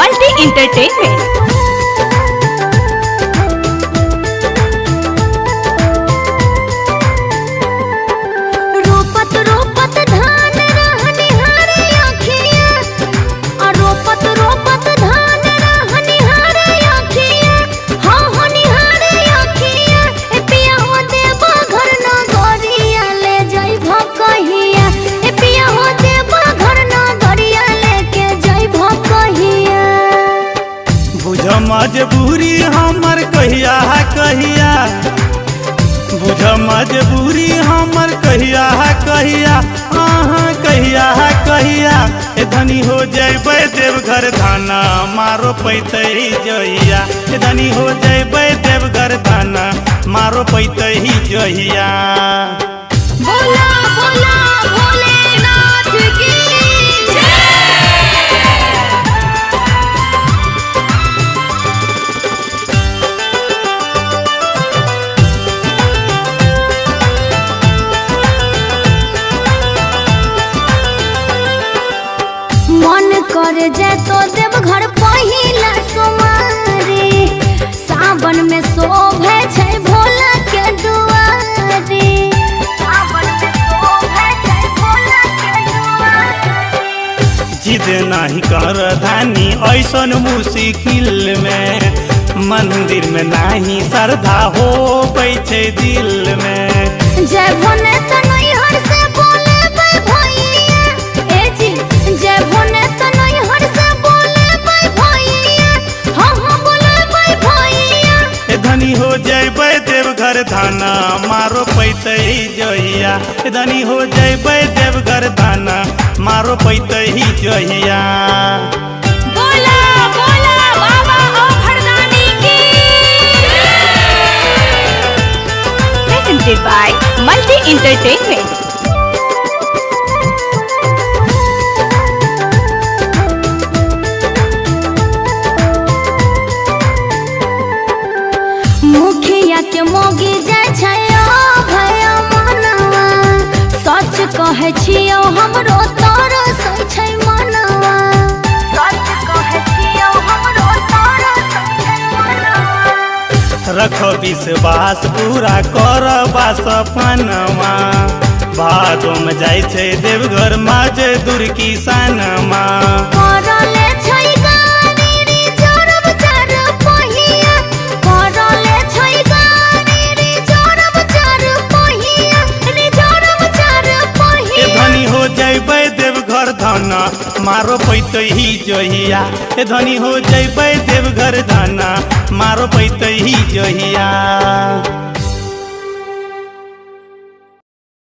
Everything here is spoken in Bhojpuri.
Multi entertainment. मजबूरी हमर कहिया कहिया बुझ मजबूरी हमर कहिया कहिया कहिया कहिया ए धनी हो जैबै देवघर धाना मारो पैतै जहिया ए धनी हो जैबै देवघर धाना मारो पैतै जहिया। बोला बोला भोलेनाथ की मन कर जाए तो देवघर पहिला सोमारे सावन में शोभे छै भोला के दुआरे। सावन में शोभे छै भोला के दुआरे। जिद नहीं कर धानी ऐसन मुश्किल में मंदिर में नहीं श्रद्धा हो पैछे दिल में। जय भोले तनई हर से बोले भैया ए जी जय भोले तनई हर से बोले भैया हाँ बोले भैया। ए धनी हो जैबै देवघर धाना मारो पैतै जहिया ए धनी हो जैबै देवघर धाना मारो पैतै जहिया। बोला बोला बाबा औघड़दानी की। Presented by Multi Entertainment। मुखिया के मोगी जाय छै भया मनवा सच कहै छियौ हमरो तरसै छै मनवा। सच कहै छियौ हमरो तरसै छै मनवा। रख विश्वास पूरा कर सपनमा भादो में जाय छै देवघर माजे दूर किसानमा। करले छै गाड़ी रिजर्व चार पहिया करले छै गाड़ी रिजर्व चार पहिया रिजर्व चार पहिया। ए धनी हो जैबै देवघर धाना मारो पैतै जहिया ए धनी हो जैबै देवघर धाना मारो पैतै जहिया।